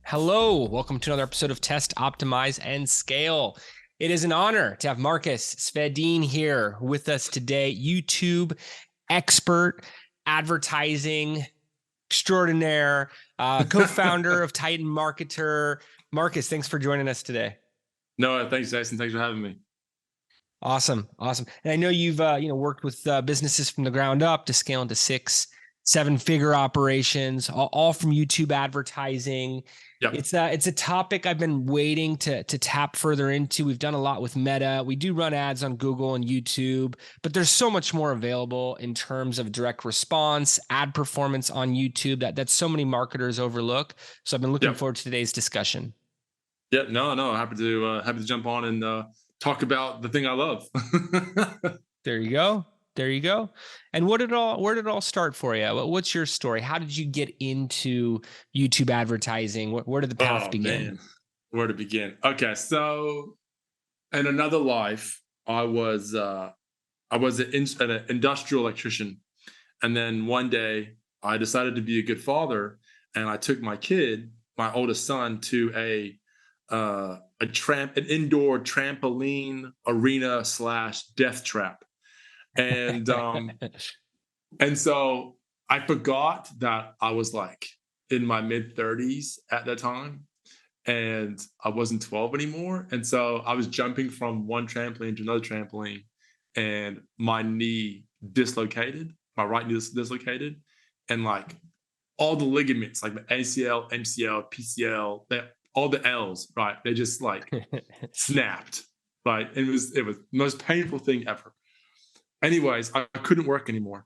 Hello, welcome to another episode of Test, Optimize, and Scale. It is an honor to have Marcus Svedin here with us today, YouTube expert, advertising extraordinaire, co-founder of Titan Marketer. Marcus, thanks for joining us today. No, thanks, Jason. Thanks for having me. Awesome. And I know you've worked with businesses from the ground up to scale into 6-7-figure operations, all from YouTube advertising. Yep. It's a topic I've been waiting to tap further into. We've done a lot with Meta. We do run ads on Google and YouTube, but there's so much more available in terms of direct response, ad performance on YouTube that so many marketers overlook. So I've been looking forward to today's discussion. Yep. No. Happy to jump on and talk about the thing I love. There you go. And where did it all start for you? What's your story? How did you get into YouTube advertising? Where did the path begin? Man. Where to begin? Okay, so in another life, I was an industrial electrician, and then one day I decided to be a good father, and I took my oldest son, to an indoor trampoline arena / death trap. And so I forgot that I was like in my mid-30s at that time, and I wasn't 12 anymore. And so I was jumping from one trampoline to another trampoline, and my knee dislocated, my right knee dislocated, and like all the ligaments, like the ACL, MCL, PCL, all the L's, right? They just like snapped, right? And it was the most painful thing ever. Anyways, I couldn't work anymore.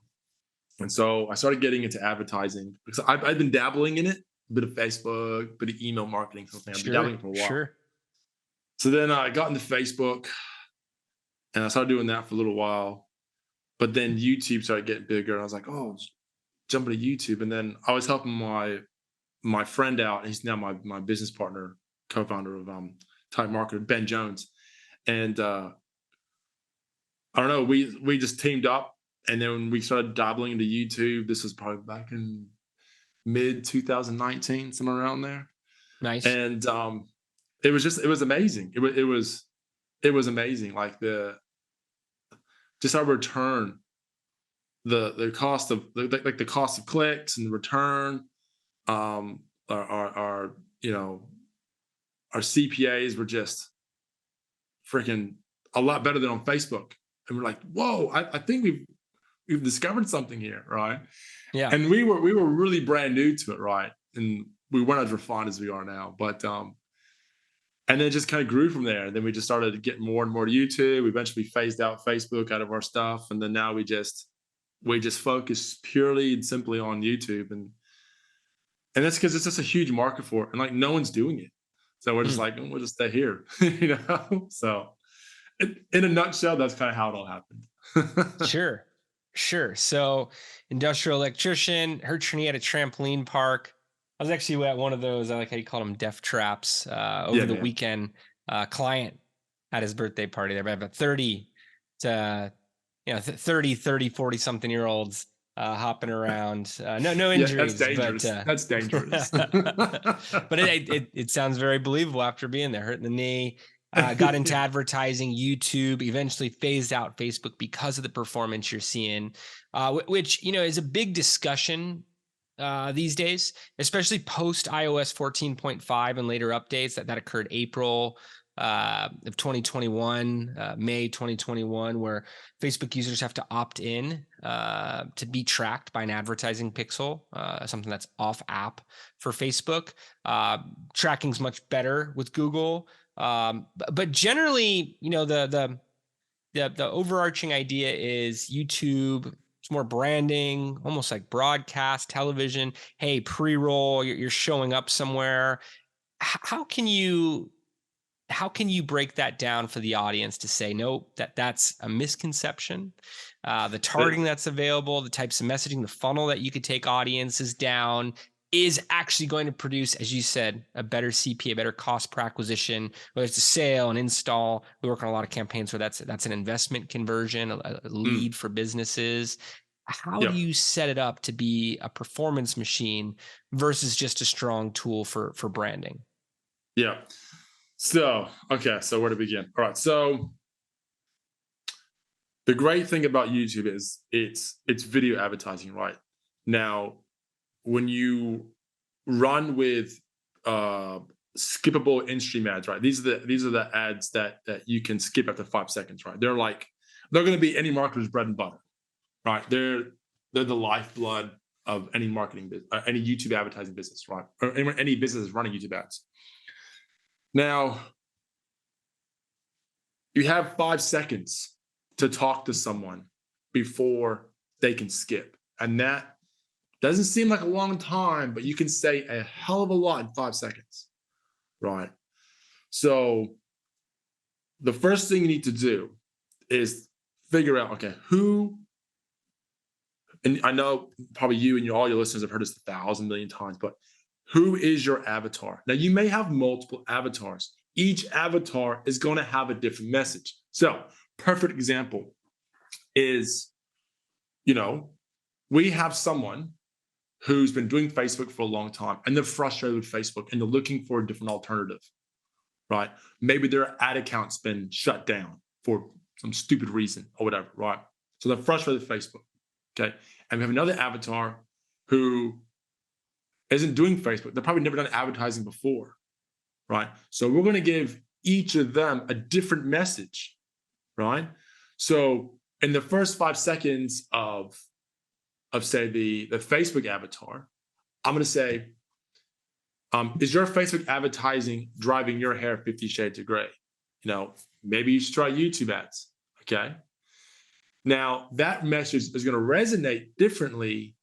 And so I started getting into advertising because I've been dabbling in it, a bit of Facebook, a bit of email marketing, something. I've been dabbling for a while. Sure. So then I got into Facebook and I started doing that for a little while. But then YouTube started getting bigger. And I was like, oh, jump into YouTube. And then I was helping my friend out. He's now my business partner, co-founder of Titan Marketer, Ben Jones. And I don't know, we just teamed up, and then we started dabbling into YouTube. This was probably back in mid 2019, somewhere around there. Nice. And it was amazing. It was amazing. Like our return, the cost of the cost of clicks and the return, our CPAs were just freaking a lot better than on Facebook. And we're like, whoa, I think we've discovered something here, right? Yeah. And we were really brand new to it, right? And we weren't as refined as we are now. But and then it just kind of grew from there. And then we just started to get more and more to YouTube. We eventually phased out Facebook out of our stuff. And then now we just focus purely and simply on YouTube. And that's because it's just a huge market for it. And like no one's doing it. So we're just like, we'll just stay here, So in a nutshell, that's kind of how it all happened. Sure. So industrial electrician, heard your knee at a trampoline park. I was actually at one of those, I like how you call them, death traps, over the weekend. Client had his birthday party there, but about 30 to 40 something year olds hopping around. No injuries. That's dangerous. But, that's dangerous. But it sounds very believable after being there, hurting the knee. Got into advertising, YouTube, eventually phased out Facebook because of the performance you're seeing, which, is a big discussion these days, especially post iOS 14.5 and later updates that occurred April of 2021, May 2021, where Facebook users have to opt in to be tracked by an advertising pixel, something that's off app for Facebook. Tracking's much better with Google. But generally, the overarching idea is YouTube. It's more branding, almost like broadcast television. Hey, pre-roll, you're showing up somewhere. How can you break that down for the audience to say, nope, that's a misconception? The targeting that's available, the types of messaging, the funnel that you could take audiences down is actually going to produce, as you said, a better CPA, a better cost per acquisition, whether it's a sale, an install. We work on a lot of campaigns where that's an investment conversion, a lead for businesses. how do Yeah. you set it up to be a performance machine versus just a strong tool for branding? Yeah. So, okay, so where to begin? All right. So the great thing about YouTube is it's video advertising, right? Now, when you run with uh skippable in-stream ads, right? These are the ads that you can skip after 5 seconds, right? They're going to be any marketer's bread and butter, right? They're the lifeblood of any marketing business, any YouTube advertising business, right? Or any business running YouTube ads. Now, you have 5 seconds to talk to someone before they can skip. And that doesn't seem like a long time, but you can say a hell of a lot in 5 seconds, right? So the first thing you need to do is figure out, okay, who, and I know probably you and all your listeners have heard this 1,000,000,000 times, but who is your avatar? Now, you may have multiple avatars. Each avatar is going to have a different message. So, perfect example is, you know, we have someone who's been doing Facebook for a long time and they're frustrated with Facebook and they're looking for a different alternative, right? Maybe their ad account's been shut down for some stupid reason or whatever, right? So they're frustrated with Facebook, okay? And we have another avatar who isn't doing Facebook. They've probably never done advertising before, right? So we're going to give each of them a different message, right? So in the first 5 seconds of say the Facebook avatar, I'm going to say, is your Facebook advertising driving your hair 50 shades of gray? Maybe you should try YouTube ads. Okay. Now that message is going to resonate differently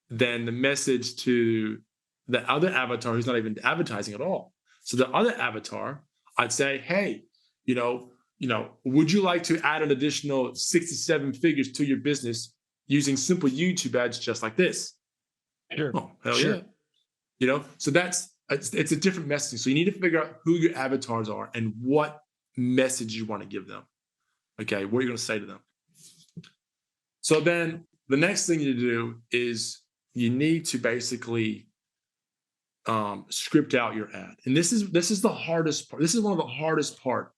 than the message to the other avatar who's not even advertising at all. So the other avatar, I'd say, hey, would you like to add an additional 6 to 7 figures to your business using simple YouTube ads just like this? Sure. Oh, hell Sure. yeah. So it's a different messaging. So you need to figure out who your avatars are and what message you want to give them. Okay, what are you going to say to them? So then the next thing you do is you need to basically script out your ad. And this is the hardest part. This is one of the hardest part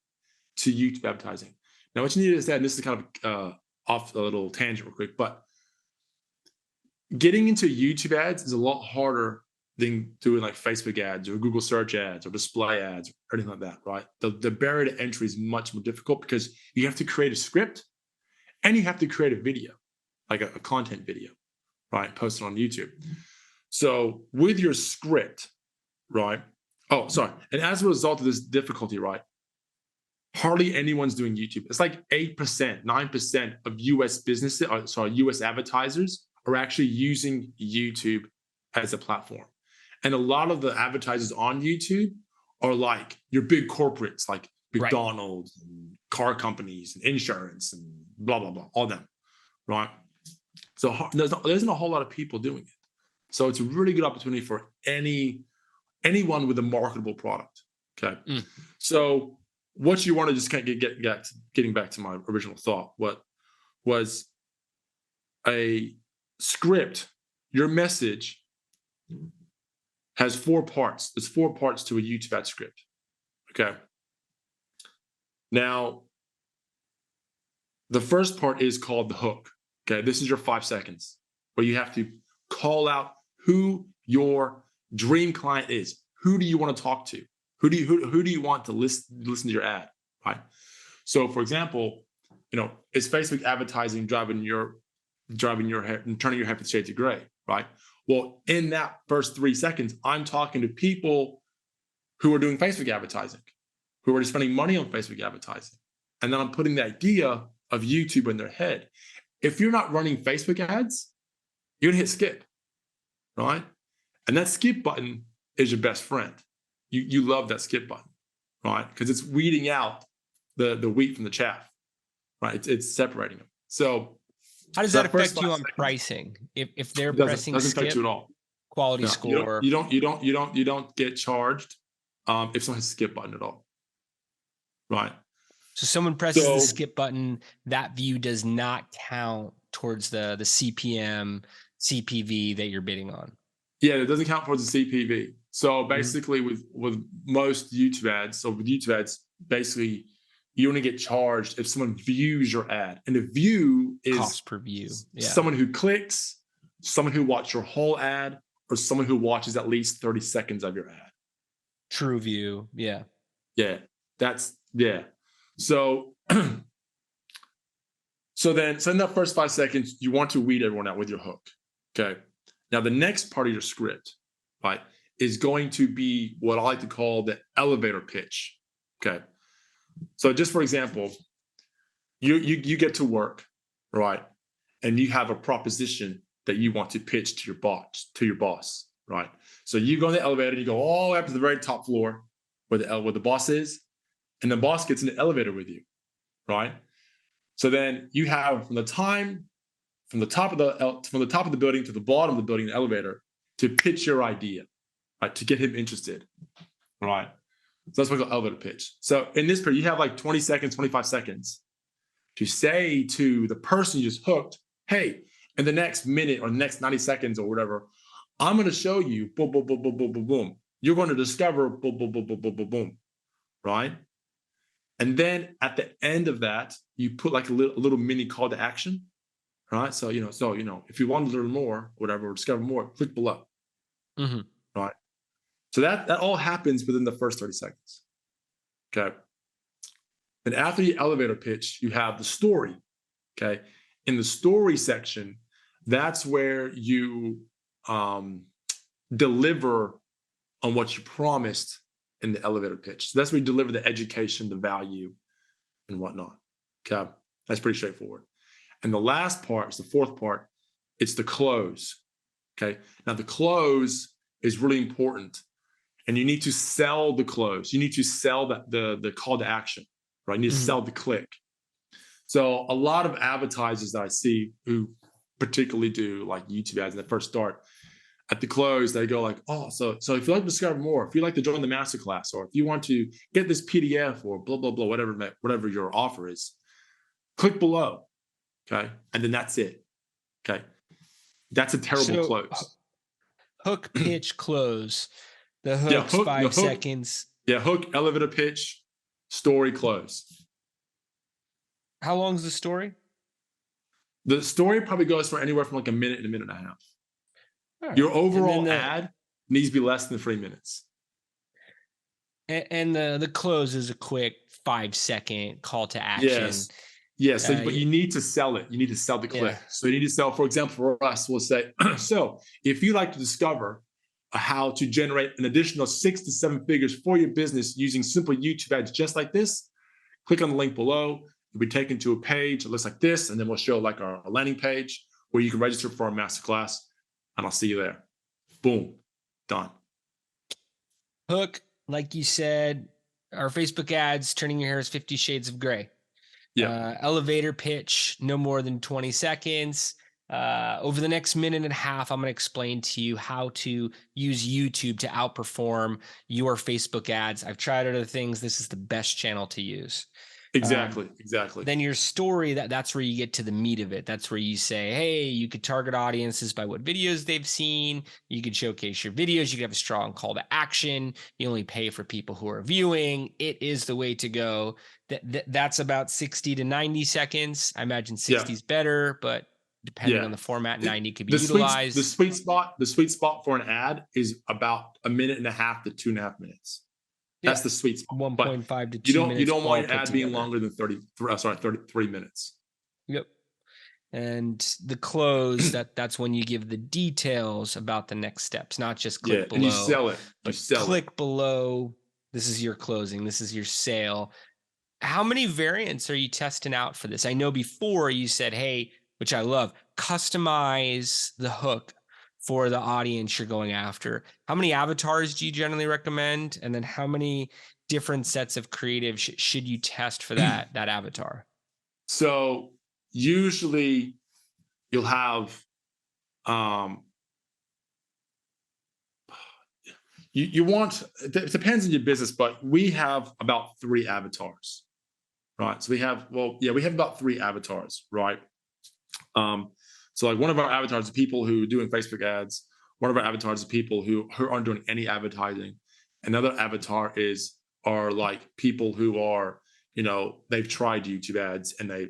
to YouTube advertising. Now, what you need is that, and this is kind of off a little tangent real quick, but getting into YouTube ads is a lot harder than doing like Facebook ads or Google search ads or display ads or anything like that, right? The barrier to entry is much more difficult because you have to create a script and you have to create a video, like a content video, right? Posted on YouTube. So with your script, right? Oh, sorry. And as a result of this difficulty, right? Hardly anyone's doing YouTube. It's like 8%, 9% of US businesses, US advertisers are actually using YouTube as a platform. And a lot of the advertisers on YouTube are like your big corporates like McDonald's, and car companies, and insurance, and blah, blah, blah, all them, right? So there isn't a whole lot of people doing it. So it's a really good opportunity for anyone with a marketable product, okay? So what you want to just kind of getting back to my original thought, what was a script, your message has 4 parts. There's 4 parts to a YouTube ad script. Okay. Now, the first part is called the hook. Okay. This is your 5 seconds where you have to call out who your dream client is. Who do you want to talk to? Who do you want to listen to your ad? Right. So, for example, is Facebook advertising driving your hair and turning your hair 50 shades of gray? Right. Well, in that first 3 seconds, I'm talking to people who are doing Facebook advertising, who are spending money on Facebook advertising. And then I'm putting the idea of YouTube in their head. If you're not running Facebook ads, you're going to hit skip, right? And that skip button is your best friend. You love that skip button, right? Because it's weeding out the wheat from the chaff, right? It's separating them. So how does that affect you on pricing? If they're pressing doesn't skip, affect you at all. quality score. You don't get charged if someone has a skip button at all, right? So someone presses the skip button, that view does not count towards the CPM, CPV that you're bidding on. Yeah, it doesn't count towards the CPV. So basically, with most YouTube ads, basically you only get charged if someone views your ad, and the view is Cost per view. Yeah. someone who clicks, someone who watched your whole ad, or someone who watches at least 30 seconds of your ad. True view. Yeah. Yeah, So, so in that first 5 seconds, you want to weed everyone out with your hook. Okay. Now, the next part of your script, right, is going to be what I like to call the elevator pitch. Okay. So just for example, you get to work, right, and you have a proposition that you want to pitch to your boss, right? So you go in the elevator, you go all the way up to the very top floor where the boss is, and the boss gets in the elevator with you, right? So then you have from the top of the building to the bottom of the building, the elevator, to pitch your idea, right? To get him interested, right? So that's what we call elevator pitch. So in this period, you have like 20 seconds, 25 seconds to say to the person you just hooked, hey, in the next minute or the next 90 seconds or whatever, I'm going to show you boom, boom, boom, boom, boom, boom, boom. You're going to discover boom, boom, boom, boom, boom, boom, boom, right? And then at the end of that, you put like a little mini call to action, right? So, if you want to learn more, whatever, or discover more, click below, right? So that all happens within the first 30 seconds, okay? Then after the elevator pitch, you have the story, okay? In the story section, that's where you deliver on what you promised in the elevator pitch. So that's where you deliver the education, the value, and whatnot, okay? That's pretty straightforward. And the last part is the fourth part. It's the close, okay? Now, the close is really important, and you need to sell the close. You need to sell the call to action, right? You need to sell the click. So a lot of advertisers that I see who particularly do like YouTube ads in the first start, at the close, they go like, oh, so if you'd like to discover more, if you'd like to join the masterclass, or if you want to get this PDF or blah, blah, blah, whatever your offer is, click below, okay? And then that's it, okay? That's a terrible close. Hook, pitch, close. The hook's 5 seconds. Yeah, hook, elevator pitch, story, close. How long is the story? The story probably goes for anywhere from like a minute and a minute and a half. Right. Your overall ad needs to be less than 3 minutes. And the close is a quick 5-second call to action. Yes. So, but you need to sell it. You need to sell the click. Yeah. So you need to sell, for example, for us, we'll say, so if you'd like to discover how to generate an additional 6 to 7 figures for your business using simple YouTube ads just like this, click on the link below. You'll be taken to a page that looks like this, and then we'll show like our landing page where you can register for our masterclass, and I'll see you there. Boom, done. Hook, like you said, our Facebook ads, turning your hair is 50 shades of gray. Yeah. Elevator pitch, no more than 20 seconds. Over the next minute and a half, I'm going to explain to you how to use YouTube to outperform your Facebook ads. I've tried other things. This is the best channel to use. Exactly. Then your story, that's where you get to the meat of it. That's where you say, hey, you could target audiences by what videos they've seen. You could showcase your videos. You could have a strong call to action. You only pay for people who are viewing. It is the way to go. That's about 60 to 90 seconds. I imagine 60 is better, but depending on the format, 90 could be utilized. The sweet spot for an ad is about a minute and a half to 2.5 minutes. That's the sweet spot. 1.5 to 2 minutes. You don't want your ad being longer than 33 minutes. Yep. And the close, that's when you give the details about the next steps, not just click below. And you sell it. Click below. This is your closing. This is your sale. How many variants are you testing out for this? I know before you said, hey, which I love, customize the hook for the audience you're going after. How many avatars do you generally recommend? And then how many different sets of creative should you test for that avatar? So usually you'll have, you want, it depends on your business, but we have about 3 avatars, right? So we have about 3 avatars, right? So like one of our avatars are people who are doing Facebook ads. One of our avatars are people who aren't doing any advertising. Another avatar are like people who are, they've tried YouTube ads and they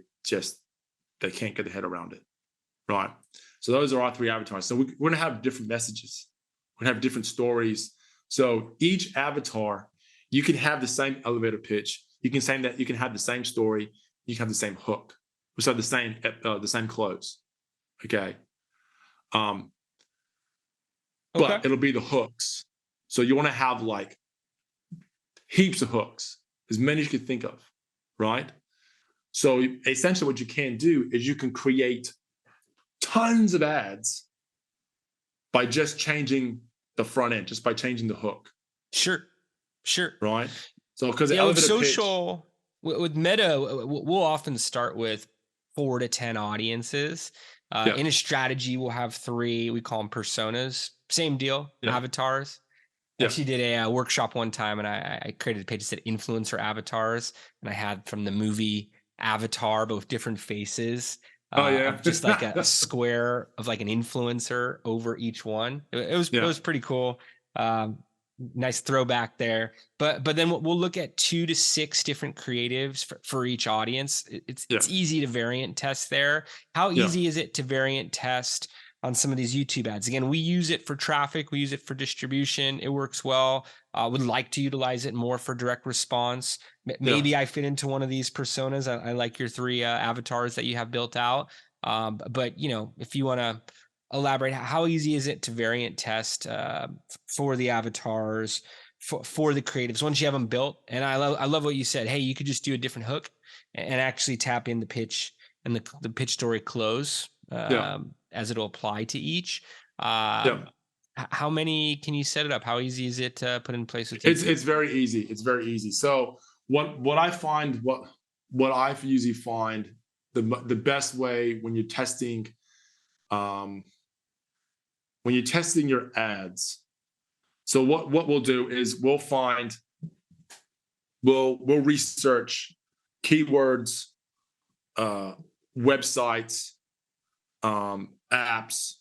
can't get their head around it. Right. So those are our 3 avatars. So we're going to have different messages. We're going to have different stories. So each avatar, you can have the same elevator pitch. You can say that you can have the same story. You can have the same hook. So the same close. Okay. Okay. But it'll be the hooks. So you want to have like heaps of hooks, as many as you can think of, right? So essentially what you can do is you can create tons of ads by just changing the front end, just by changing the hook. Sure. Right. So because with social, with Meta, we'll often start with 4 to 10 audiences. In a strategy, we'll have 3. We call them personas. Same deal. Avatars. Actually did a workshop one time, and I created a page that said influencer avatars, and I had from the movie Avatar, but with different faces. Of just like a square of like an influencer over each one. It was pretty cool. Nice throwback there. But then we'll look at 2 to 6 different creatives for each audience. It's easy to variant test there. How easy is it to variant test on some of these YouTube ads? Again, we use it for traffic. We use it for distribution. It works well. Would like to utilize it more for direct response. Maybe I fit into one of these personas. I like your 3 avatars that you have built out. But if you want to elaborate, how easy is it to variant test for the avatars, for the creatives once you have them built? And I love what you said. Hey, you could just do a different hook and actually tap in the pitch and the pitch story close as it'll apply to each. How many can you set it up? How easy is it to put in place with YouTube? It's very easy. It's very easy. So what I find, what I usually find the best way when you're testing your ads. So what we'll do is we'll research keywords, websites, apps,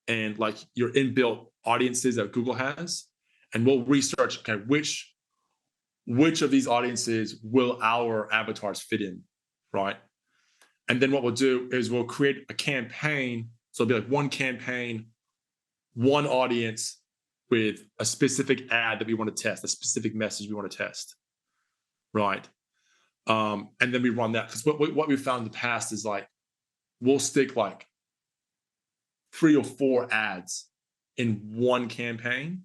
and like your inbuilt audiences that Google has, and we'll research which of these audiences will our avatars fit in, right? And then what we'll do is we'll create a campaign. So it'll be like one campaign, one audience with a specific ad that we want to test, a specific message we want to test, right? And then we run that, because what we found in the past is like we'll stick like 3 or 4 ads in one campaign,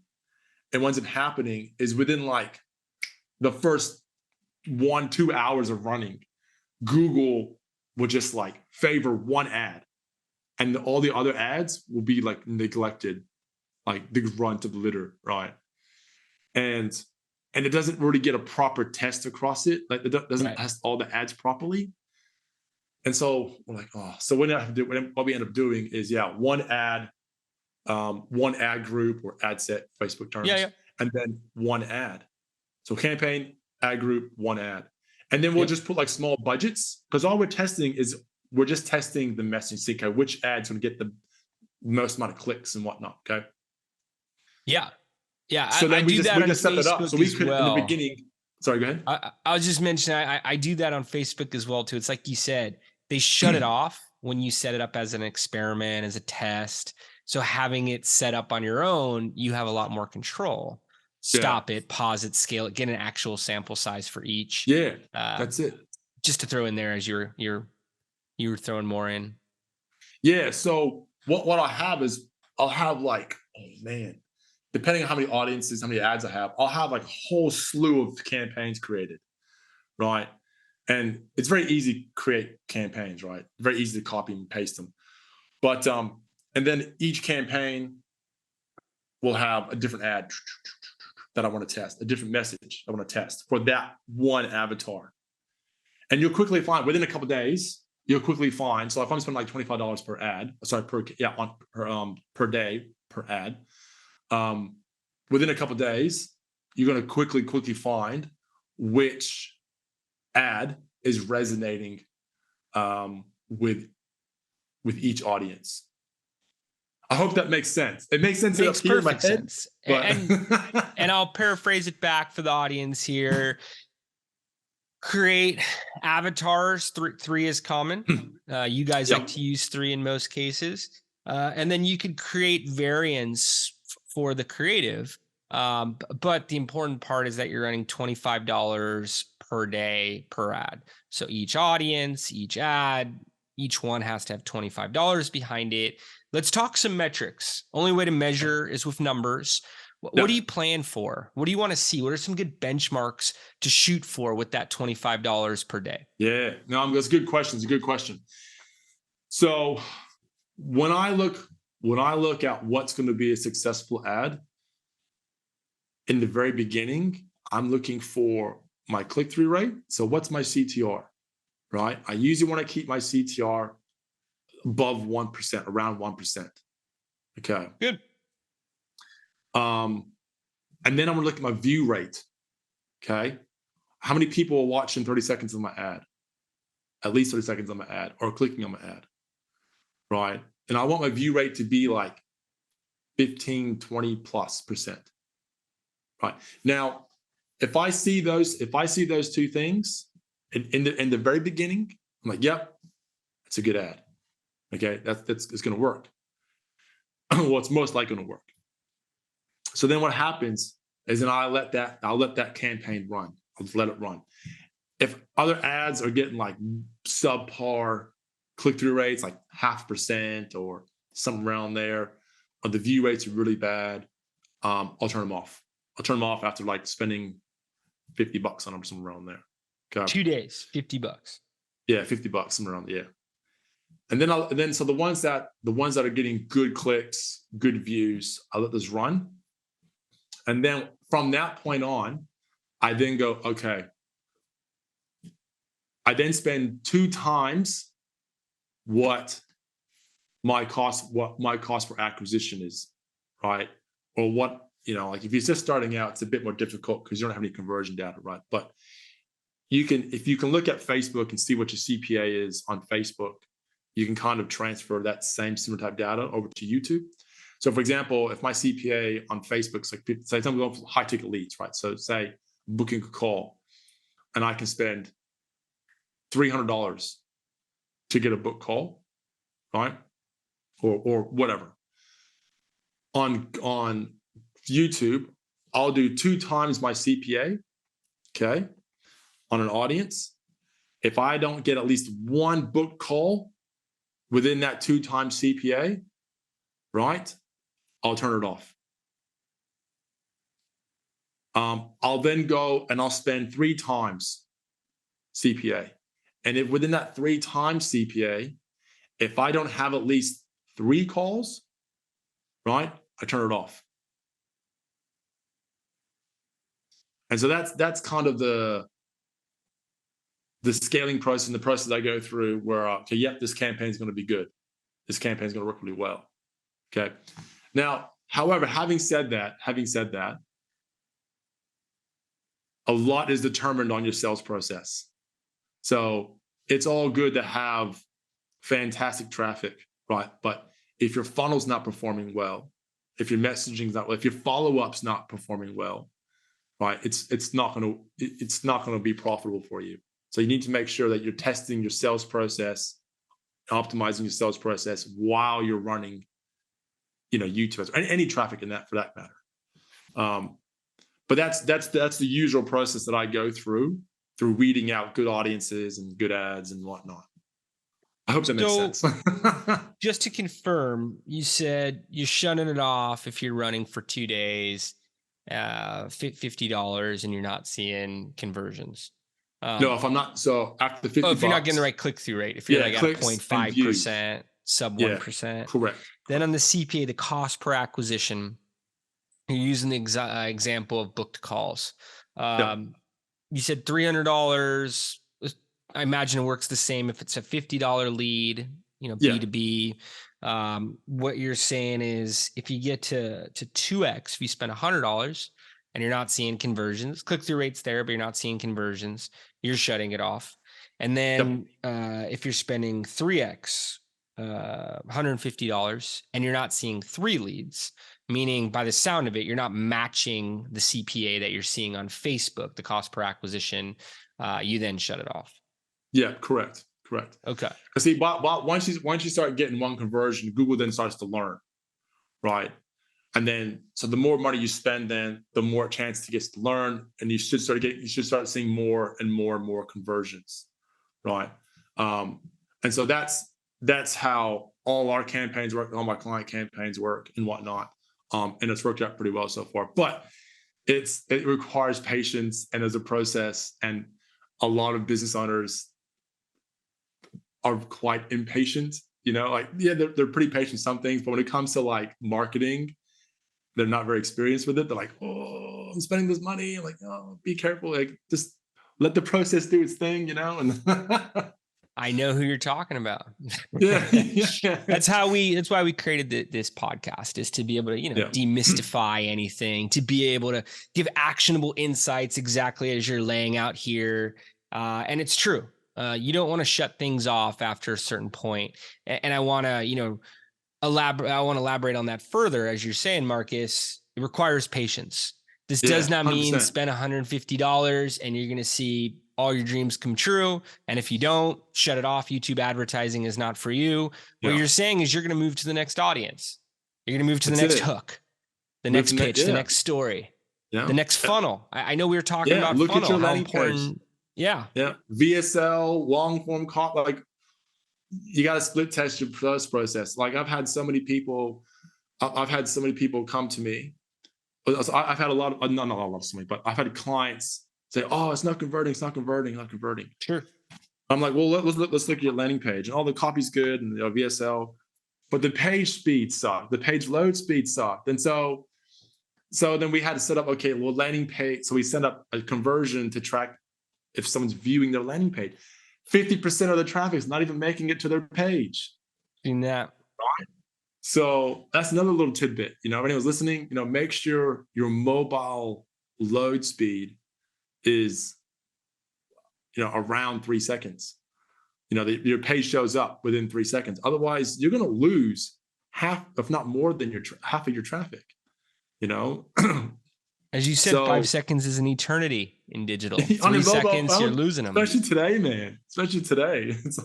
and what ends up happening is within like the first 1-2 hours of running, Google will just like favor one ad, and all the other ads will be like neglected, like the grunt of the litter, right? And it doesn't really get a proper test across it. Like it doesn't test all the ads properly. And so we're like, so what we end up doing is one ad group or ad set, Facebook terms, and then one ad. So campaign, ad group, one ad. And then we'll just put like small budgets, because all we're testing is we're just testing the message, see which ad's going to get the most amount of clicks and whatnot. Okay. Yeah. So then we just set that up. So we could in the beginning. Sorry, go ahead. I was just mentioning I do that on Facebook as well too. It's like you said, they shut it off when you set it up as an experiment, as a test. So having it set up on your own, you have a lot more control. Stop it, pause it, scale it, get an actual sample size for each. Yeah, that's it. Just to throw in there as you're throwing more in. Yeah. So what I have is I'll have like, depending on how many audiences, how many ads I have, I'll have like a whole slew of campaigns created, right? And it's very easy to create campaigns, right? Very easy to copy and paste them. But and then each campaign will have a different ad that I want to test, a different message I want to test for that one avatar. And you'll quickly find within a couple of days, you'll quickly find. So if I'm spending like $25 per ad, per day per ad, within a couple of days, you're going to quickly find which ad is resonating with with each audience. I hope that makes sense. It makes sense Makes up here in my perfect head, sense. but And I'll paraphrase it back for the audience here. Create avatars. Three is common. You guys like to use 3 in most cases. And then you could create variants for the creative. But the important part is that you're running $25 per day per ad. So each audience, each ad, each one has to have $25 behind it. Let's talk some metrics. Only way to measure is with numbers. What do you plan for? What do you want to see? What are some good benchmarks to shoot for with that $25 per day? Yeah, no, that's a good question. It's a good question. So when I look at what's going to be a successful ad, in the very beginning, I'm looking for my click-through rate. So what's my CTR, right? I usually want to keep my CTR above 1%, around 1%. Okay. Good. And then I'm going to look at my view rate. Okay. How many people are watching 30 seconds of my ad? At least 30 seconds on my ad or clicking on my ad. Right. And I want my view rate to be like 15, 20 plus percent. Right. Now, if I see those 2 things in the very beginning, I'm like, yep, it's a good ad. Okay, it's going to work. Well, it's most likely going to work. So then what happens is then I'll let that campaign run. I'll just let it run. If other ads are getting like subpar click-through rates, like 0.5% or something around there, or the view rates are really bad, I'll turn them off. I'll turn them off after like spending $50 on them, somewhere around there. Okay. 2 days, $50. Yeah, $50, somewhere around there. And then so the ones that are getting good clicks, good views, I'll let those run. And then from that point on, I then go, okay. I then spend 2 times what my cost for acquisition is, right? Or what, like if you're just starting out, it's a bit more difficult because you don't have any conversion data, right? But if you can look at Facebook and see what your CPA is on Facebook, you can kind of transfer that similar type data over to YouTube. So for example, if my CPA on Facebook's like, say I'm going for high ticket leads, right? So say booking a call and I can spend $300 to get a book call, right? Or whatever. On YouTube, I'll do 2 times my CPA, okay, on an audience. If I don't get at least 1 book call within that 2 times CPA, right, I'll turn it off. I'll then go and I'll spend 3 times CPA. And if within that 3 times CPA, if I don't have at least 3 calls, right, I turn it off. And so that's kind of the scaling process and the process I go through where, okay, yep, this campaign is going to be good. This campaign is going to work really well. Okay. Now, however, having said that, a lot is determined on your sales process. So it's all good to have fantastic traffic, right? But if your funnel's not performing well, if your messaging's not well, if your follow-up's not performing well, right, it's not going to be profitable for you. So you need to make sure that you're testing your sales process, optimizing your sales process while you're running, YouTube, any traffic in that for that matter. But that's the usual process that I go through weeding out good audiences and good ads and whatnot. I hope that makes sense. Just to confirm, you said you're shutting it off if you're running for 2 days, $50, and you're not seeing conversions. No, if I'm not, so after $50, if you're not getting the right click-through rate, if you're like at 0.5%, sub 1%, correct. Then on the CPA, the cost per acquisition, you're using the example of booked calls. You said $300. I imagine it works the same if it's a $50 lead, B2B. What you're saying is if you get to 2x, if you spend $100 and you're not seeing conversions, click-through rate's there, but you're not seeing conversions, you're shutting it off. And then if you're spending 3x $150 and you're not seeing 3 leads, meaning by the sound of it, you're not matching the CPA that you're seeing on Facebook, the cost per acquisition, you then shut it off. Yeah, correct. Okay. Because see, once you start getting one conversion, Google then starts to learn, right? And then, so the more money you spend, then the more chance it gets to learn, and you should start seeing more and more conversions, right? And so that's how all our campaigns work, all my client campaigns work, and whatnot. And it's worked out pretty well so far. But it requires patience, and there's a process, and a lot of business owners are quite impatient. Like, yeah, they're pretty patient some things, but when it comes to like marketing, they're not very experienced with it. They're like, oh, I'm spending this money. I'm like, oh, be careful. Like, just let the process do its thing, and I know who you're talking about. yeah. That's why we created this podcast, is to be able to, demystify anything, to be able to give actionable insights exactly as you're laying out here. And it's true. You don't want to shut things off after a certain point. And I want to, elaborate on that further. As you're saying, Marcus, it requires patience. This does not mean 100%. spend $150 and you're going to see all your dreams come true. And if you don't, shut it off. YouTube advertising is not for you. What you're saying is you're going to move to the next audience. You're going to move to the next hook, the next pitch, the next story, the next funnel. I know we were talking about look funnel, at your how landing important. page. Yeah. VSL, long form copy, like, you got to split test your process. Like, I've had so many people come to me. I've had a lot of, not a lot of somebody, but I've had clients say, oh, it's not converting. Sure. I'm like, well, let's look at your landing page, and all the copy's good, and VSL, but the page speed sucked. The page load speed sucked. And so then we had to set up, okay, well, landing page. So we set up a conversion to track if someone's viewing their landing page. 50% of the traffic is not even making it to their page. Seen that. Right. So that's another little tidbit. If anyone's listening, make sure your mobile load speed is, around 3 seconds. Your page shows up within 3 seconds. Otherwise, you're going to lose half, if not more than half of your traffic. As you said, 5 seconds is an eternity in digital. 3 seconds, phone, you're losing them. Especially today, man. It's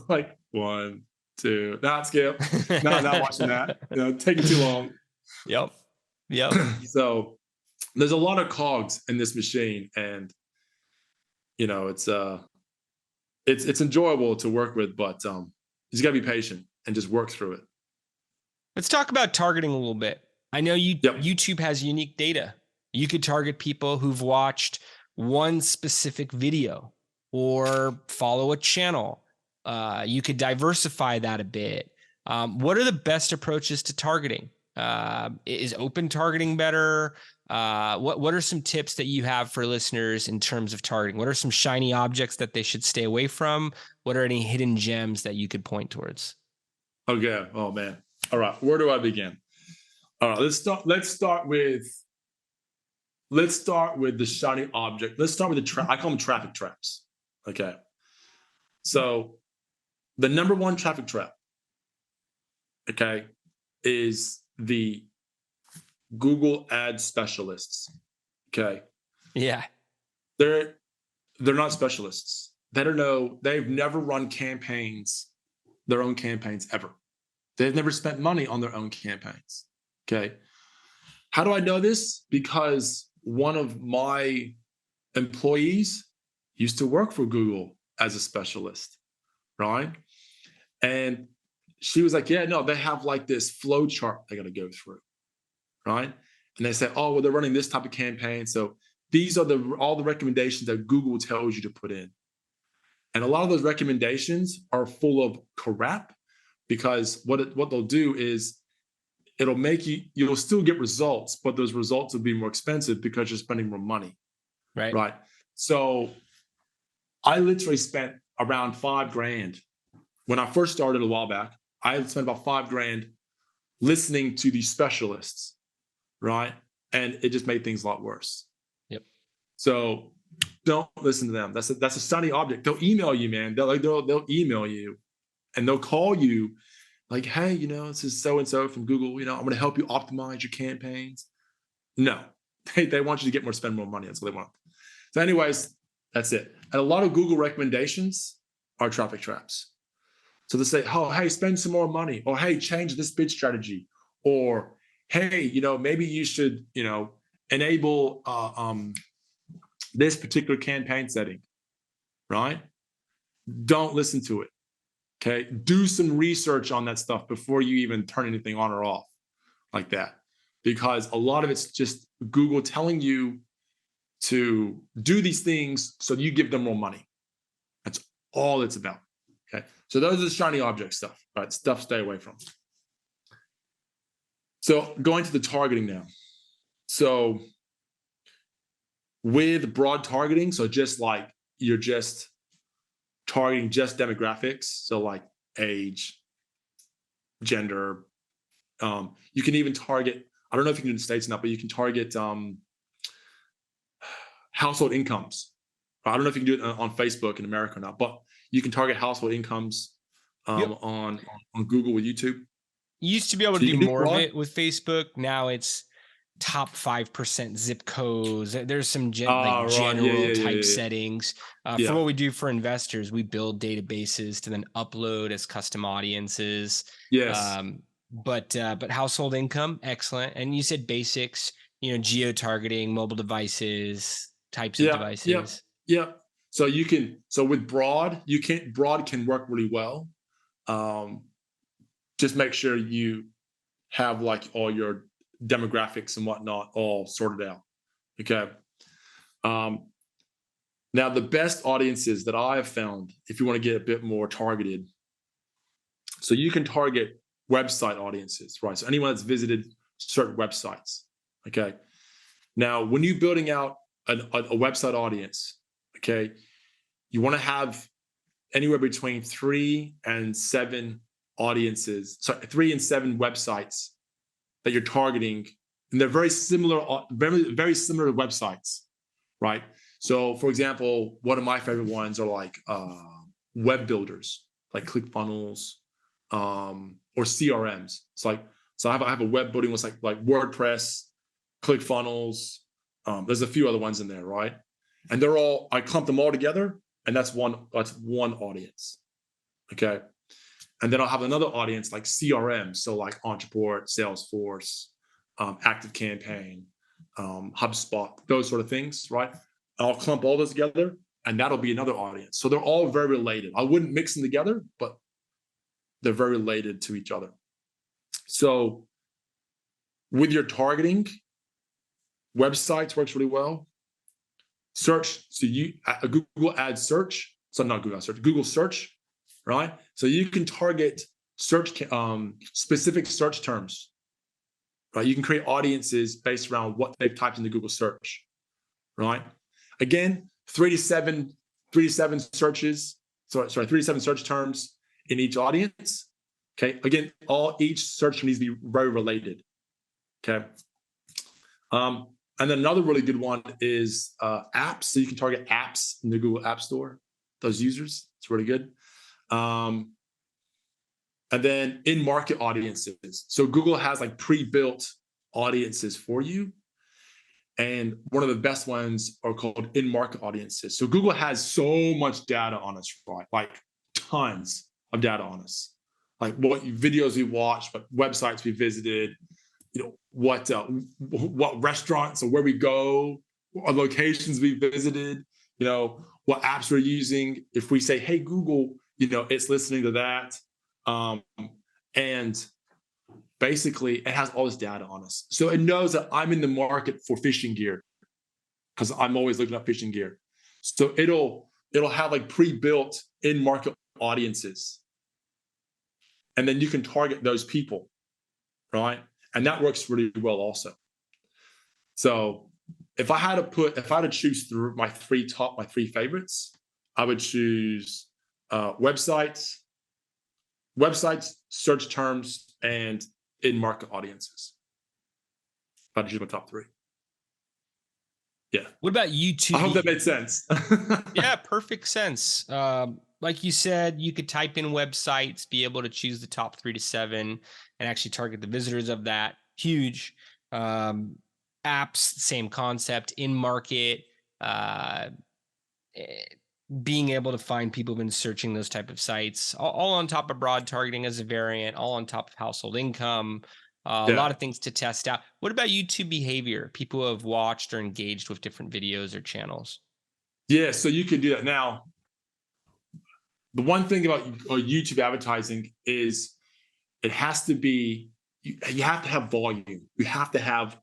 like 1, 2. Not skip. Not watching that. Taking too long. Yep. So there's a lot of cogs in this machine, and it's enjoyable to work with, but you just gotta be patient and just work through it. Let's talk about targeting a little bit. I know YouTube has unique data. You could target people who've watched one specific video or follow a channel. You could diversify that a bit. What are the best approaches to targeting? Is open targeting better? What are some tips that you have for listeners in terms of targeting? What are some shiny objects that they should stay away from? What are any hidden gems that you could point towards? Okay. Oh man. All right. Where do I begin? All right. Let's start with the shiny object. Let's start with I call them traffic traps. Okay. So the number one traffic trap, okay, is the Google ad specialists. Okay. Yeah. They're not specialists. They've never run their own campaigns ever. They've never spent money on their own campaigns. Okay. How do I know this? Because one of my employees used to work for Google as a specialist, right? And she was like, yeah, no, they have like this flow chart they got to go through, right? And they say, oh, well, they're running this type of campaign. So these are all the recommendations that Google tells you to put in. And a lot of those recommendations are full of crap, because what they'll do is it'll make you'll still get results, but those results will be more expensive because you're spending more money. Right. So I literally spent around $5,000 when I first started a while back. I spent about $5,000 listening to these specialists, right? And it just made things a lot worse. Yep. So don't listen to them. That's a shiny object. They'll email you, man. They'll email you, and they'll call you like, hey, this is so and so from Google. I'm going to help you optimize your campaigns. No, they want you to get more, spend more money. That's what they want. So, anyways, that's it. And a lot of Google recommendations are traffic traps. So they say, oh, hey, spend some more money, or hey, change this bid strategy, or hey, maybe you should, enable this particular campaign setting, right? Don't listen to it. Okay. Do some research on that stuff before you even turn anything on or off like that. Because a lot of it's just Google telling you to do these things so you give them more money. That's all it's about. Okay. So those are the shiny object stuff, right? Stuff stay away from. So going to the targeting now. So with broad targeting, so just like you're just targeting just demographics, so like age, gender. You can even target, I don't know if you can do in the States or not, but you can target household incomes. I don't know if you can do it on Facebook in America or not, but you can target household incomes on Google with YouTube. You used to be able to do more of it with Facebook. Now it's top 5% zip codes. There's some general type settings. For what we do for investors, we build databases to then upload as custom audiences. Yes. But household income, excellent. And you said basics, geo targeting, mobile devices, types of devices. Yeah. So with broad can work really well. Just make sure you have like all your demographics and whatnot all sorted out. Okay. Now the best audiences that I have found, if you want to get a bit more targeted, so you can target website audiences, right? So anyone that's visited certain websites. Okay. Now, when you're building out a website audience, okay, you want to have anywhere between 3 and 7 audiences, 3 and 7 websites that you're targeting, and they're very similar, very similar websites, right? So, for example, one of my favorite ones are like web builders, like ClickFunnels, or CRMs. So I have a web building with like WordPress, ClickFunnels. There's a few other ones in there, right? And I clump them all together, and that's one audience. Okay. And then I'll have another audience like CRM, so like Entreport, Salesforce, ActiveCampaign, HubSpot, those sort of things, right? I'll clump all those together, and that'll be another audience. So they're all very related. I wouldn't mix them together, but they're very related to each other. So with your targeting, websites works really well. Search, so Google Ads search, so not Google Ads search, Google search, right? So you can target search specific search terms, right? You can create audiences based around what they've typed into Google search, right? Again, 3 to 7 searches, 3 to 7 search terms in each audience. Okay. Again, each search needs to be very related. Okay. And then another really good one is apps. So you can target apps in the Google App Store, those users. It's really good. And then in-market audiences. So Google has like pre-built audiences for you. And one of the best ones are called in-market audiences. So Google has so much data on us, right? Like tons of data on us. Like what videos we watched, what websites we visited, what restaurants or where we go, what locations we visited, what apps we're using. If we say, hey, Google, it's listening to that. And basically it has all this data on us. So it knows that I'm in the market for fishing gear because I'm always looking up fishing gear. So it'll have like pre-built in-market audiences. And then you can target those people, right? And that works really well also. So if I had to choose through my three favorites, I would choose websites, search terms, and in-market audiences. If I had to choose my top 3. Yeah. What about YouTube? I hope that made sense. Yeah, perfect sense. like you said, you could type in websites, be able to choose the top 3 to 7, and actually target the visitors of that. Huge. Um, Apps, same concept. In market, uh, eh, being able to find people who've been searching those type of sites, all on top of broad targeting as a variant, all on top of household income. A Yeah. lot of things to test out. What about YouTube behavior? People who have watched or engaged with different videos or channels. Yeah. So you can do that. Now, the one thing about YouTube advertising is it has to be, you have to have volume. You have to have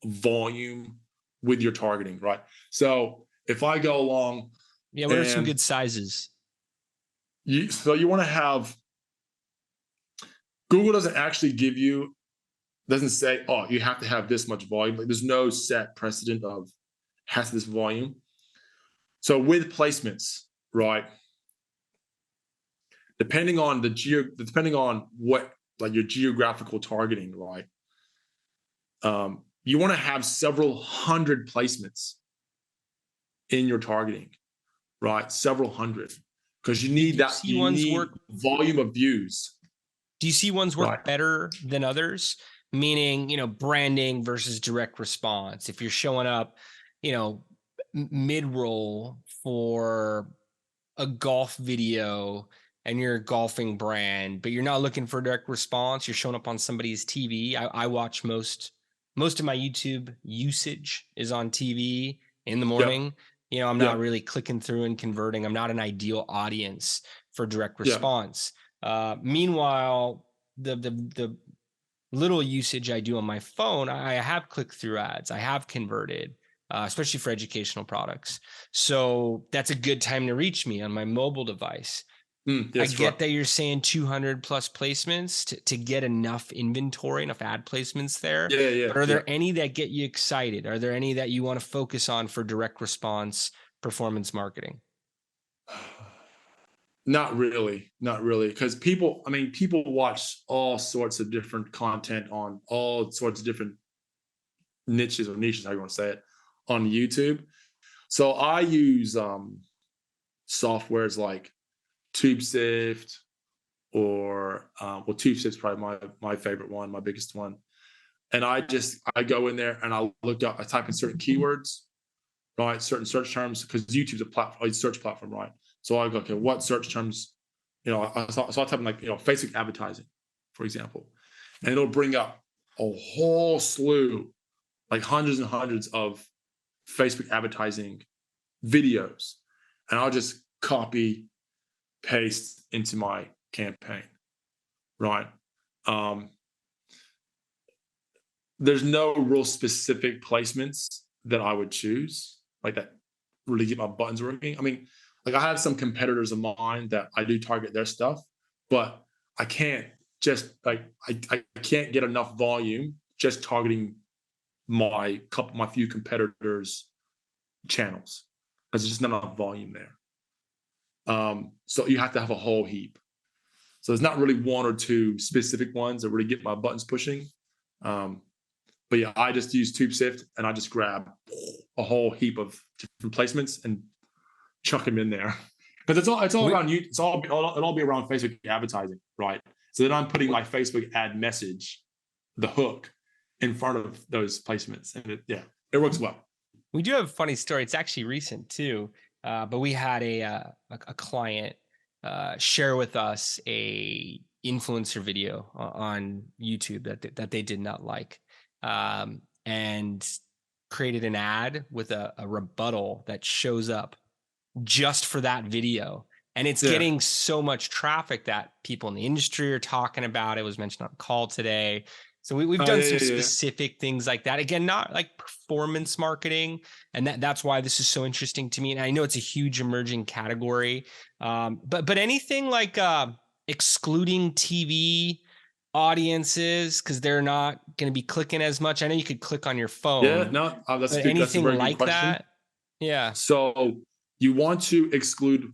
volume with your targeting, right? So if I go along Yeah, what are some and good sizes? you want to have, Google doesn't actually give you, doesn't say, oh, you have to have this much volume. Like there's no set precedent of has this volume. So with placements, right? Depending on what, like your geographical targeting, right? You want to have several hundred placements in your targeting, right? Several hundred, because Do you see you ones need work volume of views, Do you see ones right? work better than others? Meaning, branding versus direct response. If you're showing up, you know, mid roll for a golf video and you're a golfing brand, but you're not looking for direct response, you're showing up on somebody's TV. I watch most of my YouTube usage is on TV in the Yep, morning. I'm not yep, really clicking through and converting. I'm not an ideal audience for direct yep. response. Meanwhile, the little usage I do on my phone, I have click through ads. I have converted, especially for educational products. So that's a good time to reach me on my mobile device. I Yes, get correct. that you're saying 200 plus placements to get enough inventory, enough ad placements there. Yeah, yeah, But are yeah. there any that get you excited? Are there any that you want to focus on for direct response performance marketing? Not really, not really, because people, I mean, people watch all sorts of different content on all sorts of different niches, how you want to say it, on YouTube. So I use softwares like TubeSift or well, TubeSift's probably my favorite one, my biggest one. And I go in there and I type in certain keywords, right? Certain search terms, because YouTube's a search platform, right? So I go, okay, what search terms, so I type in like, Facebook advertising, for example, and it'll bring up a whole slew, like hundreds and hundreds of Facebook advertising videos. And I'll just copy, paste into my campaign, right? Um, there's no real specific placements that I would choose, like that really get my buttons working. I mean, like I have some competitors of mine that I do target their stuff, but I can't just like I can't get enough volume just targeting my few competitors' channels. There's just not enough volume there. So you have to have a whole heap. So there's not really one or two specific ones that really get my buttons pushing. Um, but yeah, I just use TubeSift and I just grab a whole heap of different placements and chuck them in there because it's all We, around you. It'll be around Facebook advertising, right? So then I'm putting my Facebook ad message, the hook, in front of those placements, and it works well. We do have a funny story. It's actually recent too, but we had a client share with us a influencer video on YouTube that they did not like, and created an ad with a rebuttal that shows up just for that video. And it's Yeah. getting so much traffic that people in the industry are talking about. It was mentioned on call today. So we've Oh done yeah, some yeah, yeah. specific things like that. Again, not like performance marketing. And that's why this is so interesting to me. And I know it's a huge emerging category. But anything like excluding TV audiences because they're not going to be clicking as much. I know you could click on your Yeah, phone, no, that's but good. That's a anything very good like question. that? Yeah. So you want to exclude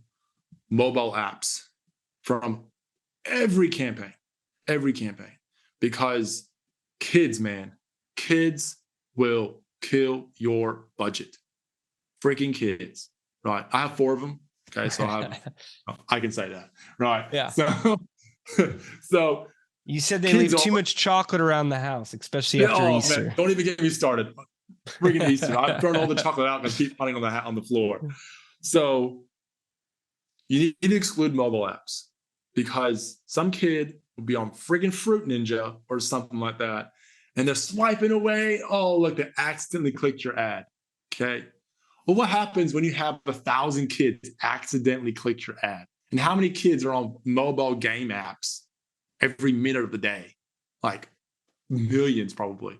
mobile apps from every campaign, every campaign, because kids, man, kids will kill your budget. Freaking kids, right? I have 4 of them. Okay, so I can say that, right? Yeah. So You said they kids leave all, too much chocolate around the house, especially after oh Easter. man, don't even get me started. Friggin' Easter, I've thrown all the chocolate out and keep finding on the floor. So you need to exclude mobile apps because some kid will be on friggin' Fruit Ninja or something like that, and they're swiping away. Oh, look, they accidentally clicked your ad. Okay. Well, what happens when you have 1,000 kids accidentally click your ad? And how many kids are on mobile game apps every minute of the day? Like millions, probably,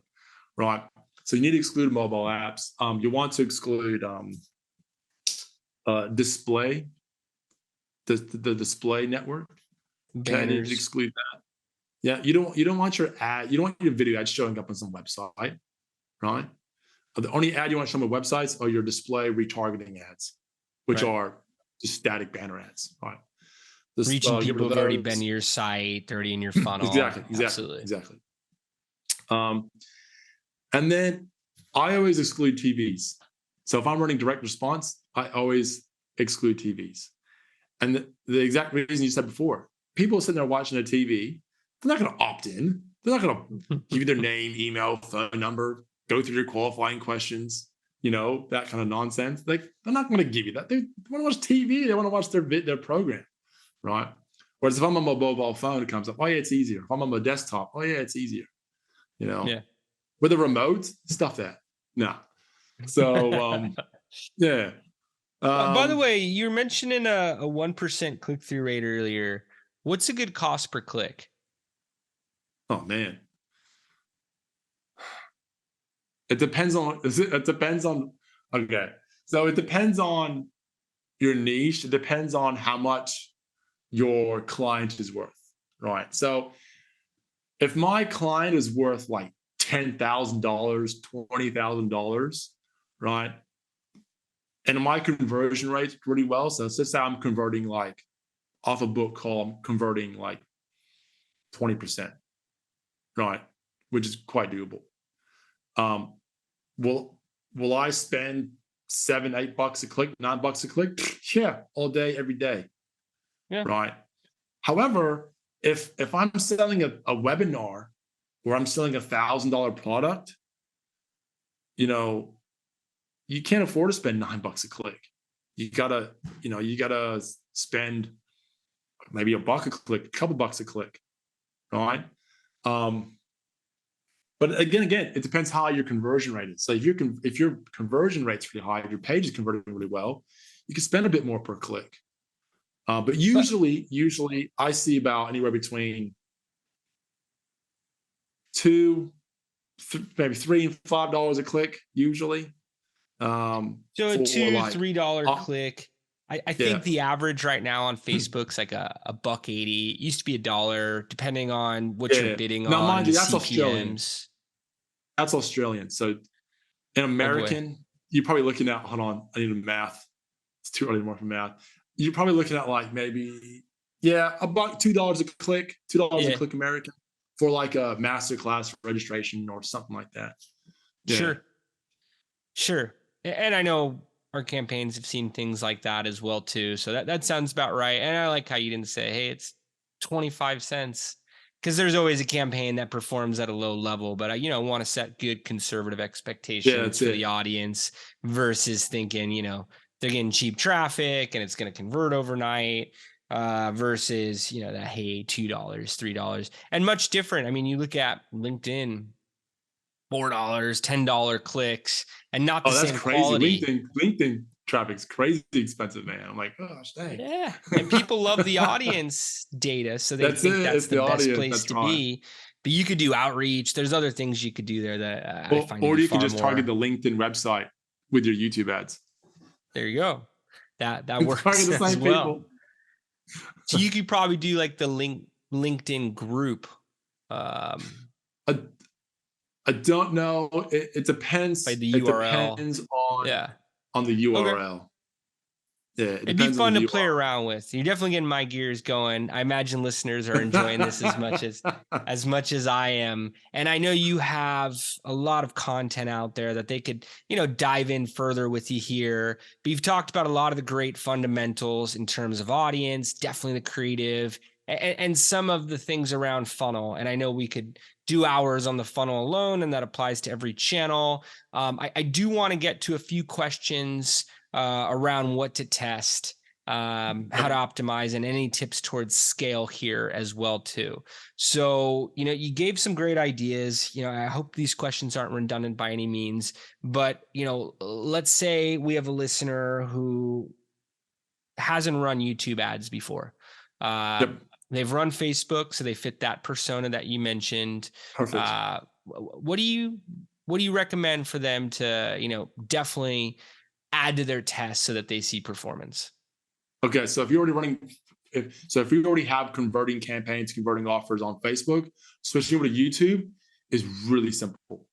right? So you need to exclude mobile apps. You want to exclude display, the display network. Okay, you need to Banners. exclude that. Yeah, you don't want your ad, you don't want your video ads showing up on some website, right? The only ad you want to show on websites are your display retargeting ads, which Right. are just static banner ads, right? Reaching Get rid people of who've already been those. to your site, already in your funnel. Absolutely. Exactly. And then I always exclude TVs. So if I'm running direct response, I always exclude TVs. And the exact reason you said before, people sitting there watching a TV, they're not going to opt in. They're not going to give you their name, email, phone number, go through your qualifying questions, that kind of nonsense. Like, they're not going to give you that. They want to watch TV. They want to watch their program, right? Whereas if I'm on my mobile phone, it comes up, oh yeah, it's easier. If I'm on my desktop, oh yeah, it's easier. Yeah. With a remote, stuff that. No. So yeah. By the Um, way, you were mentioning a 1% click-through rate earlier. What's a good cost per click? oh man. It depends on okay. So it depends on your niche. It depends on how much your client is worth. Right. So if my client is worth like $10,000, $20,000, right? And my conversion rate's really well. So let's just say I'm converting like off a book call, I'm converting like 20%, right? Which is quite doable. Um, will I spend $7, $8 a click, $9 a click? Yeah, all day, every day. Yeah. Right. However, if I'm selling a webinar or I'm selling $1,000 product, you can't afford to spend $9 a click. You gotta spend maybe $1 a click, a couple bucks a click, right? But again, it depends how your conversion rate is. So if your conversion rate's really high, if your page is converting really well, you can spend a bit more per click. But usually I see about anywhere between maybe $3 and $5 a click usually. So a For $2, like, $3 click. I yeah, think the average right now on Facebook's like a $1.80. It used to be $1, depending on what you're yeah. bidding Now, on mind and you, the that's Australian. CPMs. That's Australian. So in Oh boy. American, you're probably looking at. Hold on, I need math. It's too early more for math. You're probably looking at like maybe about $2 a click, $2 a Yeah. click American for like a masterclass registration or something like that. Yeah. Sure. And I know our campaigns have seen things like that as well too. So that sounds about right. And I like how you didn't say, hey, it's 25 cents. Because there's always a campaign that performs at a low level, but I, want to set good conservative Yeah, expectations that's for the it. audience versus thinking, they're getting cheap traffic and it's going to convert overnight. Versus, that hey, $2, $3, and much different. I mean, you look at LinkedIn, $4, $10 clicks, and not the Oh, that's same crazy. quality. LinkedIn traffic's crazy expensive, man. I'm like, gosh, dang. Yeah. And people love the audience data. So they That's think it. that's It's the the best audience. place That's to right. be. But you could do outreach. There's other things you could do there that I find to Or be you can far just target more. the LinkedIn website with your YouTube ads. There you go. That Target works the as same well. people. So you could probably do like the LinkedIn group. I, I don't know. It By depends. the It URL. depends Yeah. on the Okay. URL. it It'd be depends on fun who to you play around with. You're definitely getting my gears going. I imagine listeners are enjoying this as much as I am. And I know you have a lot of content out there that they could, dive in further with you here. But you've talked about a lot of the great fundamentals in terms of audience, definitely the creative, and some of the things around funnel. And I know we could do hours on the funnel alone, and that applies to every channel. I do want to get to a few questions around what to test, how to optimize, and any tips towards scale here as well too. So, you gave some great ideas. I hope these questions aren't redundant by any means, but, let's say we have a listener who hasn't run YouTube ads before. Yep. They've run Facebook, so they fit that persona that you mentioned. Perfect. What do you recommend for them to, definitely add to their test so that they see performance? Okay, so if you're already running, if you already have converting campaigns, converting offers on Facebook, switching over to YouTube is really simple.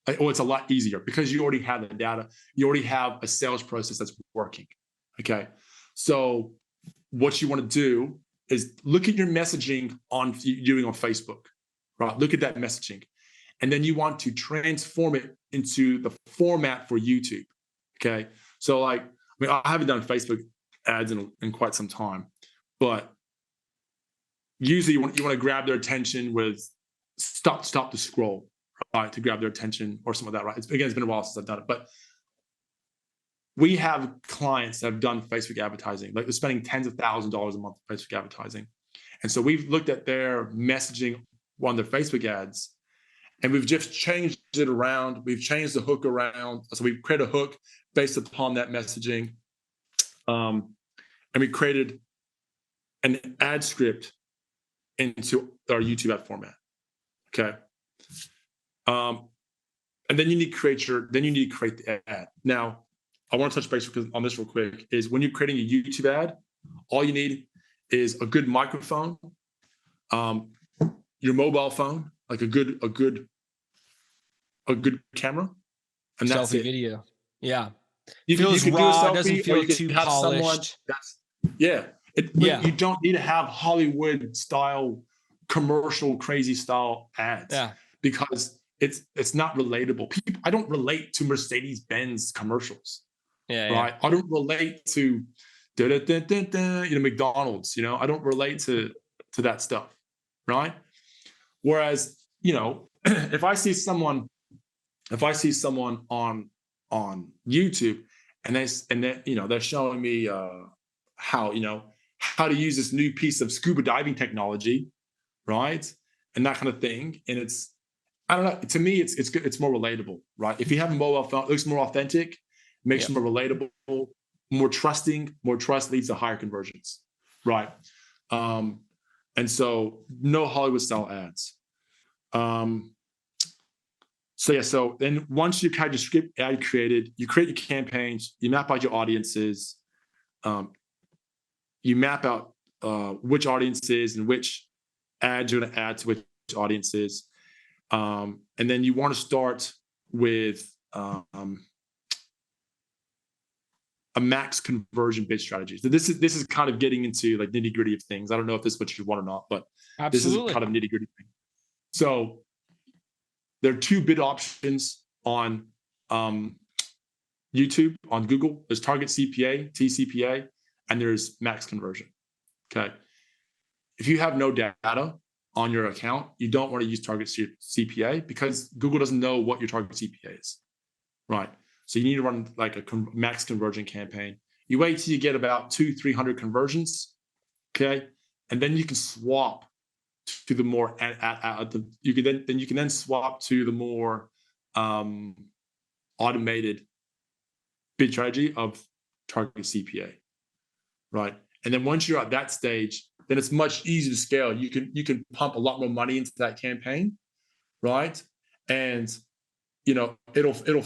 It's a lot easier because you already have the data. You already have a sales process that's working. Okay, so what you want to do is look at your messaging you're doing on Facebook, right? Look at that messaging, and then you want to transform it into the format for YouTube. Okay, so I haven't done Facebook ads in quite some time, but usually you want to grab their attention with stop the scroll, right, to grab their attention or something like that, right? It's been a while since I've done it, but we have clients that have done Facebook advertising, like they're spending tens of thousands of dollars a month on Facebook advertising, and so we've looked at their messaging on their Facebook ads, and we've just changed it around. We've changed the hook around, so we've created a hook based upon that messaging. And we created an ad script into our YouTube ad format. Okay. And then you need to create the ad. Now, I want to touch base on this real quick. Is when you're creating a YouTube ad, all you need is a good microphone, your mobile phone, like a good camera, and that's Selfie it. video. Yeah. You Feels can raw, do a doesn't selfie, feel or you too can have someone polished. but you don't need to have Hollywood style, commercial, crazy style ads, because it's not relatable. I don't relate to Mercedes-Benz commercials, right? I don't relate to McDonald's, I don't relate to that stuff, right? Whereas, if I see someone on YouTube and they're showing me how to use this new piece of scuba diving technology, right, and that kind of thing, and I don't know, to me it's good, it's more relatable, right? If you have a mobile phone, it looks more authentic, makes it more relatable, more trusting. More trust leads to higher conversions, right? And so no Hollywood style ads. So then once you kind of your script ad created, you create your campaigns, you map out your audiences, you map out which audiences and which ads you're going to add to which audiences, and then you want to start with a max conversion bid strategy. So this is kind of getting into like nitty gritty of things. I don't know if this is what you want or not, but Absolutely. This is kind of nitty gritty thing. So there are two bid options on YouTube, on Google. There's target CPA, TCPA, and there's max conversion. Okay. If you have no data on your account, you don't want to use target CPA because Google doesn't know what your target CPA is, right? So you need to run like a max conversion campaign. You wait till you get about 200-300 conversions, okay, and then you can swap to the more you can then swap to the more automated bid strategy of target CPA, right? And then once you're at that stage, then it's much easier to scale. You can pump a lot more money into that campaign, right? And it'll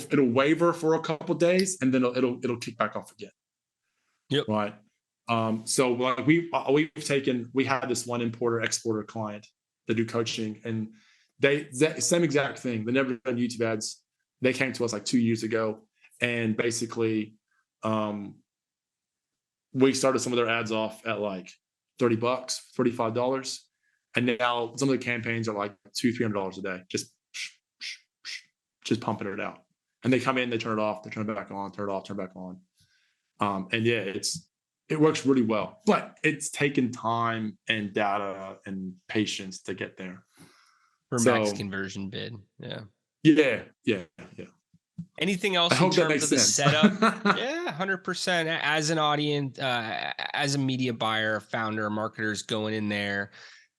waver for a couple of days, and then it'll kick back off again. Yep. Right. So like we had this one importer exporter client that do coaching, and same exact thing. They never done YouTube ads. They came to us like 2 years ago, and basically we started some of their ads off at like $30, $35. And now some of the campaigns are like $200-$300 a day, just pumping it out. And they come in, they turn it off, they turn it back on, turn it off, turn it back on. And yeah, it works really well, but it's taken time and data and patience to get there. For max conversion bid. Yeah. Yeah. Anything else I in hope that terms makes of the sense. setup? Yeah, 100%. As an audience, as a media buyer, founder, marketers going in there,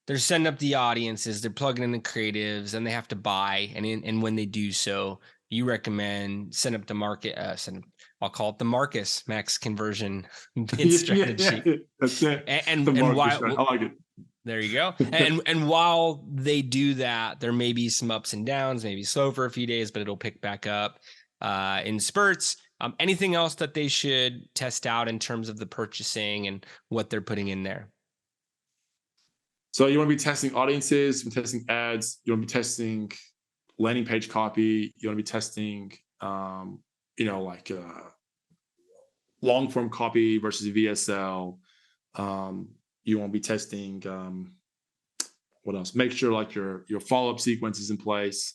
they're setting up the audiences, they're plugging in the creatives, and they have to buy. And when they do so, you recommend set up the market. I'll call it the Marcus max conversion bid strategy. Yeah. That's it. And The and Marcus, why? I like it. There you go. And while they do that, there may be some ups and downs, maybe slow for a few days, but it'll pick back up in spurts. Anything else that they should test out in terms of the purchasing and what they're putting in there? So you want to be testing audiences, testing ads, you want to be testing landing page copy, you want to be testing, like long form copy versus VSL. You want to be testing, what else? Make sure like your follow-up sequence is in place.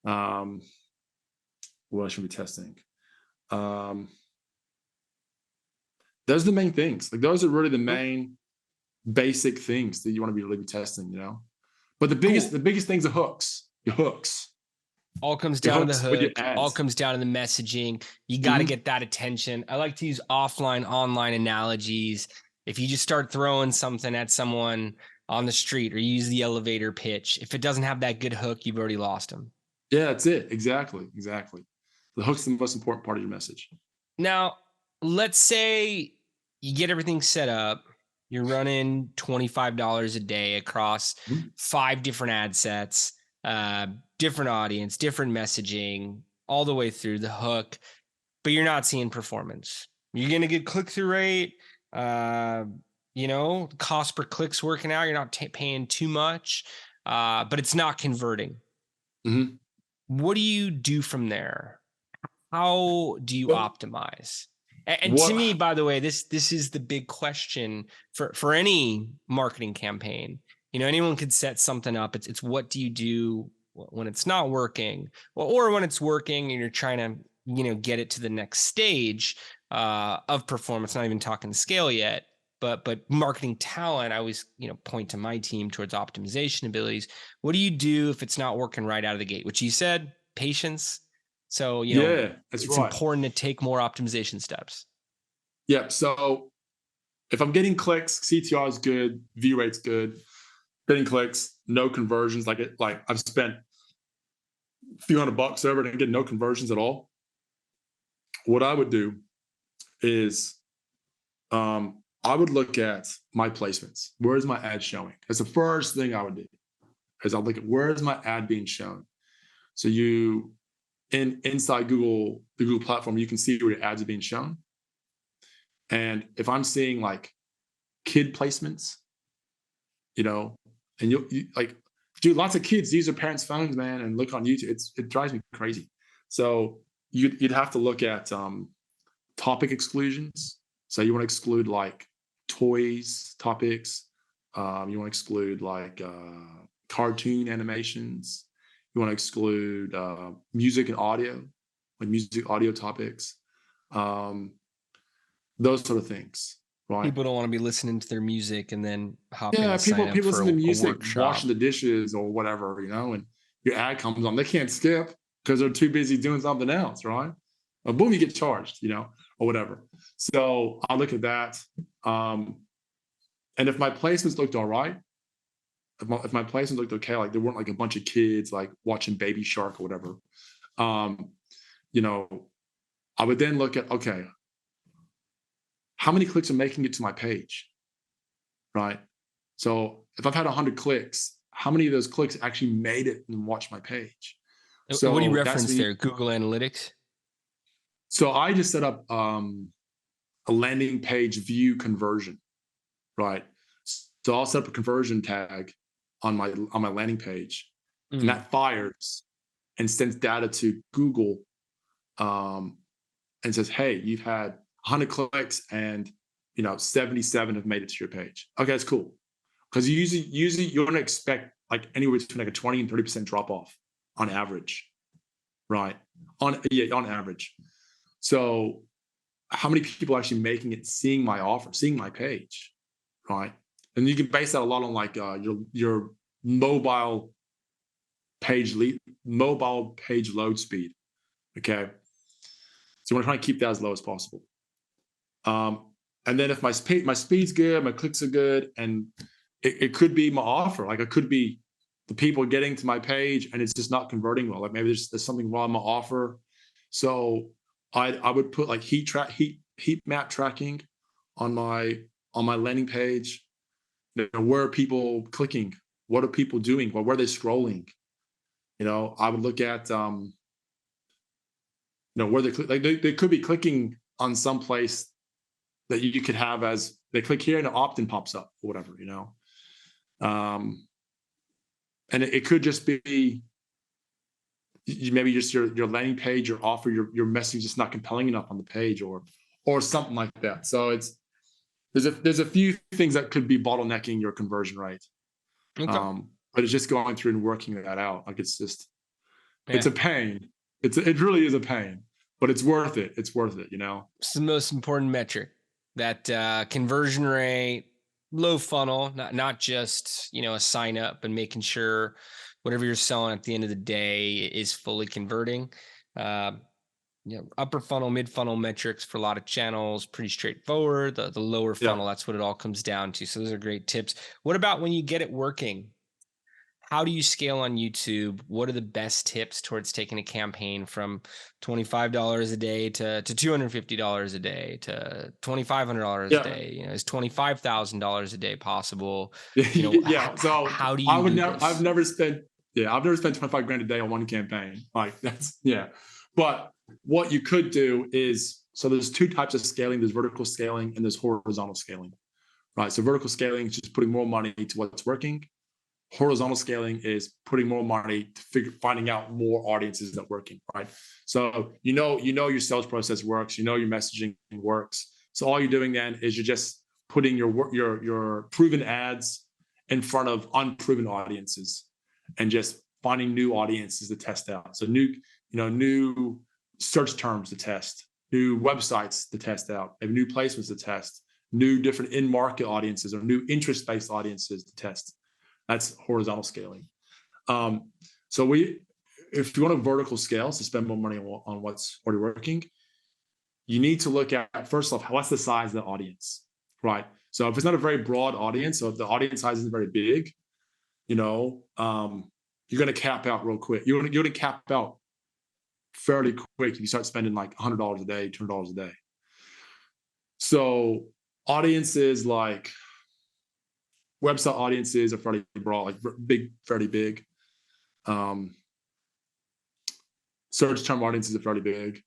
What else should we be testing? Those are the main things. Like those are really the main basic things that you want to be really testing, But the biggest things are hooks. Your hooks. All comes down to the with your hook. ads. All comes down to the messaging. You got to get that attention. I like to use offline, online analogies. If you just start throwing something at someone on the street or use the elevator pitch, if it doesn't have that good hook, you've already lost them. Yeah, that's it. Exactly. The hook's the most important part of your message. Now, let's say you get everything set up. You're running $25 a day across 5 different ad sets, different audience, different messaging, all the way through the hook, but you're not seeing performance. You're going to get click-through rate, cost per click's working out. You're not paying too much, but it's not converting. Mm-hmm. What do you do from there? How do you optimize? And to me, by the way, this is the big question for any marketing campaign. Anyone could set something up. It's what do you do when it's not working, or when it's working and you're trying to get it to the next stage of performance. Not even talking scale yet, but marketing talent. I always point to my team towards optimization abilities. What do you do if it's not working right out of the gate? Which you said, patience. So, it's important to take more optimization steps. Yeah. So if I'm getting clicks, CTR is good, view rate's good, getting clicks, no conversions, like I've spent a few $100 over and get no conversions at all. What I would do is I would look at my placements. Where's my ad showing? That's the first thing I would do. Is I'll look at where is my ad being shown. So inside Google, the Google platform, you can see where your ads are being shown. And if I'm seeing like kid placements, and you like, dude, lots of kids use their parents' phones, man, and look on YouTube. It drives me crazy. So you'd have to look at topic exclusions. So you want to exclude like toys topics. You want to exclude like cartoon animations. You want to exclude music and audio, like music audio topics, those sort of things. Right? People don't want to be listening to their music and then hop in and people sign up for listen to music, workshop. washing the dishes or whatever, and your ad comes on. They can't skip because they're too busy doing something else, right? Or boom, you get charged, or whatever. So I'll look at that. And if my placements looked all right, if my placements looked okay, like there weren't like a bunch of kids like watching Baby Shark or whatever, I would then look at, okay, how many clicks are making it to my page, right? So if I've had 100 clicks, how many of those clicks actually made it and watched my page? So what do you reference there? Google Analytics? So I just set up a landing page view conversion, right? So I'll set up a conversion tag on my landing page, and that fires and sends data to Google and says, hey, you've had 100 clicks and 77 have made it to your page. Okay, that's cool. Because usually you're going to expect like anywhere between like a 20 and 30% drop off on average, right? On average. So how many people are actually making it, seeing my offer, seeing my page, right? And you can base that a lot on like your mobile page load speed. Okay, so you want to try and keep that as low as possible. And then if my speed's good, my clicks are good, and it could be my offer. Like it could be the people getting to my page and it's just not converting well. Like maybe there's something wrong with my offer. So I would put like heat map tracking on my landing page. Where are people clicking? What are people doing? Where are they scrolling? I would look at where they could be clicking on some place that you could have as they click here and an opt-in pops up or whatever, and it could just be maybe just your landing page, your offer, your message is just not compelling enough on the page or something like that. So there's a few things that could be bottlenecking your conversion rate. Okay. But it's just going through and working that out. Like it's Yeah. a pain. It really is a pain, but it's worth it. It's worth it, It's the most important metric, that conversion rate, low funnel, not just, a sign up and making sure whatever you're selling at the end of the day is fully converting. Uh, upper funnel, mid funnel metrics for a lot of channels, pretty straightforward. The lower Yeah. funnel, that's what it all comes down to. So those are great tips. What about when you get it working? How do you scale on YouTube? What are the best tips towards taking a campaign from $25 a day to $250 a day to $2,500 a Yeah. day? Is $25,000 a day possible? Yeah. So How do you do this? I've never spent 25 grand a day on one campaign. Like that's, yeah. But what you could do is, so there's two types of scaling. There's vertical scaling and there's horizontal scaling, right? So vertical scaling is just putting more money to what's working. Horizontal scaling is putting more money to finding out more audiences that working, right? So your sales process works, your messaging works. So all you're doing then is you're just putting your proven ads in front of unproven audiences and just finding new audiences to test out. So new search terms to test, new websites to test out, and new placements to test, new different in-market audiences or new interest-based audiences to test. That's horizontal scaling. So if you want a vertical scale to spend more money on what's already working, you need to look at, first off, what's the size of the audience, right? So if it's not a very broad audience, so if the audience size isn't very big, you're going to cap out real quick. You're going to cap out fairly quick if you start spending like $100 a day, $200 a day. So audiences like website audiences are fairly broad, like fairly big. Search term audiences are fairly big.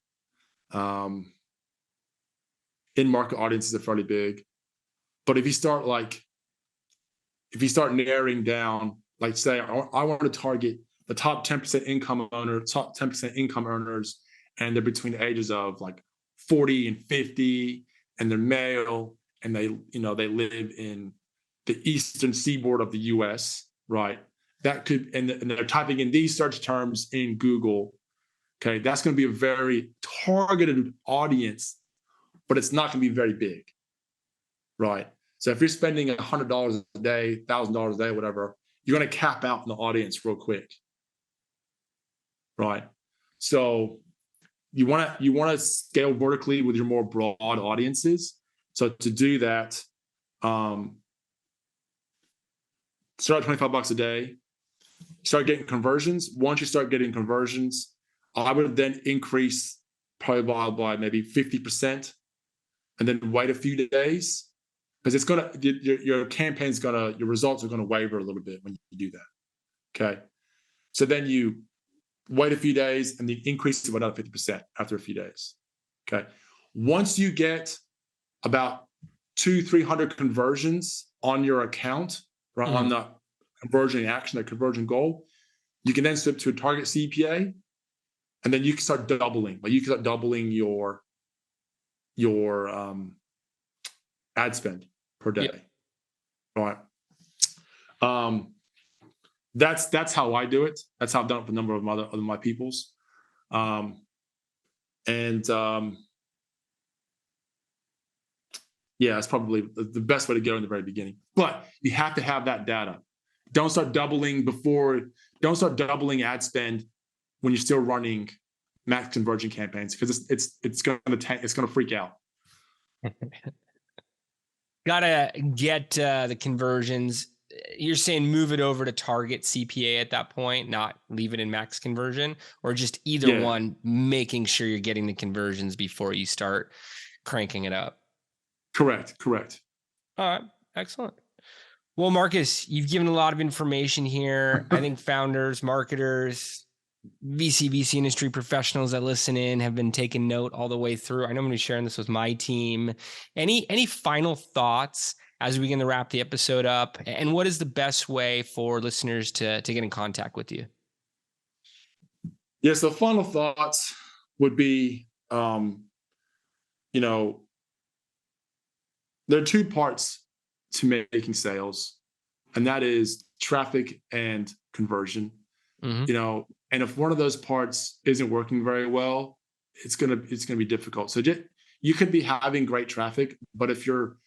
In-market audiences are fairly big. But if you start narrowing down, like say, I want to target the top 10% income earners, and they're between the ages of like 40 and 50, and they're male, and they live in the eastern seaboard of the US, right? That could, and they're typing in these search terms in Google. Okay, that's going to be a very targeted audience, but it's not going to be very big, right? So if you're spending $100 a day, $1,000 a day, whatever, you're going to cap out in the audience real quick, right? So you want to scale vertically with your more broad audiences. So to do that, start at $25 a day. Start getting conversions. Once you start getting conversions, I would then increase probably by maybe 50%, and then wait a few days, because it's gonna your campaign's your results are gonna waver a little bit when you do that. Okay, so then you wait a few days and then increase it by another 50% after a few days. Okay, once you get about 200-300 conversions on your account, right, on the conversion action, the conversion goal, you can then switch to a target CPA, and then you can start doubling. Like you can start doubling your ad spend per day. Yep. Right. That's how I do it. That's how I've done it for a number of other my peoples. Yeah, it's probably the best way to go in the very beginning. But you have to have that data. Don't start doubling ad spend when you're still running max conversion campaigns, because it's gonna freak out. Gotta get the conversions. You're saying move it over to target CPA at that point, not leave it in max conversion, or just either one, making sure you're getting the conversions before you start cranking it up. Correct. All right, excellent. Well, Marcus, you've given a lot of information here. I think founders, marketers, VC industry professionals that listen in have been taking note all the way through. I know I'm going to be sharing this with my team. Any final thoughts as we begin to wrap the episode up? And what is the best way for listeners to get in contact with you? Yeah, so final thoughts would be, there are two parts to making sales, and that is traffic and conversion. Mm-hmm. And if one of those parts isn't working very well, it's gonna be difficult. So you could be having great traffic, but if your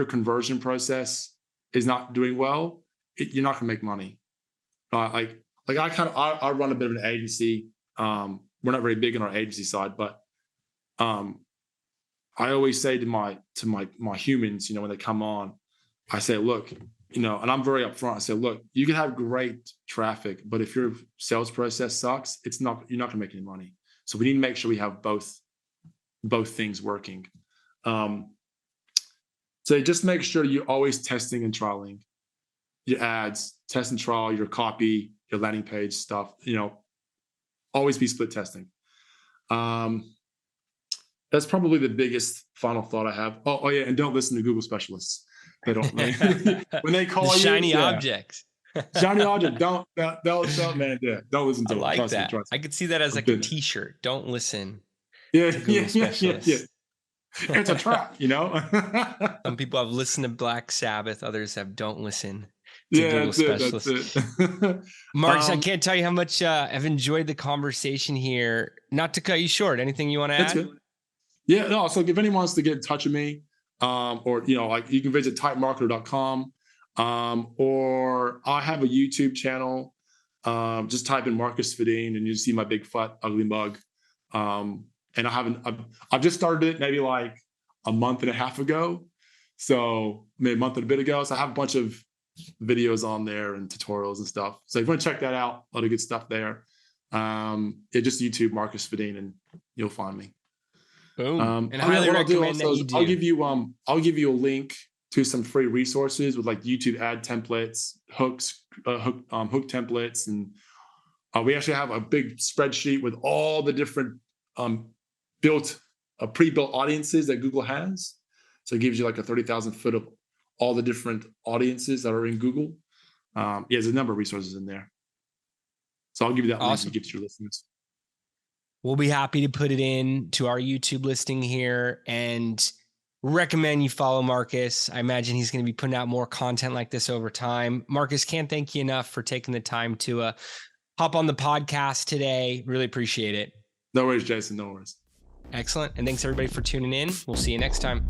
conversion process is not doing well, you're not gonna make money. I run a bit of an agency. We're not very big on our agency side, but I always say to my humans, when they come on, I say, look, and I'm very upfront. I say, look, you can have great traffic, but if your sales process sucks, you're not going to make any money. So we need to make sure we have both things working. So just make sure you're always testing and trialing your ads, test and trial your copy, your landing page stuff. Always be split testing. That's probably the biggest final thought I have. Oh yeah, and don't listen to Google specialists. They don't when they call the you shiny objects. Shiny object. Don't man. Yeah, don't listen to I them. like Trust that. me. I could see that as like a T-shirt. Don't listen. Yeah. Specialists. It's a trap, Some people have listened to Black Sabbath. Others have don't listen to Google specialists. That's it. Marcus, I can't tell you how much I've enjoyed the conversation here. Not to cut you short. Anything you want to add? Good. Yeah, no. So if anyone wants to get in touch with me, or you can visit typemarketer.com, or I have a YouTube channel. Just type in Marcus Svedin and you see my big fat ugly mug. And I've just started it maybe like a month and a half ago, so maybe a month and a bit ago. So I have a bunch of videos on there and tutorials and stuff. So if you want to check that out, a lot of good stuff there. Just YouTube Marcus Svedin and you'll find me. Boom. And highly recommend that you do. I'll give you a link to some free resources with like YouTube ad templates, hook templates, and we actually have a big spreadsheet with all the different pre-built audiences that Google has. So it gives you like a 30,000 foot of all the different audiences that are in Google. There's a number of resources in there. So I'll give you that link to give to your listeners. We'll be happy to put it in to our YouTube listing here, and recommend you follow Marcus. I imagine he's going to be putting out more content like this over time. Marcus, can't thank you enough for taking the time to hop on the podcast today. Really appreciate it. No worries, Jason. No worries. Excellent. And thanks everybody for tuning in. We'll see you next time.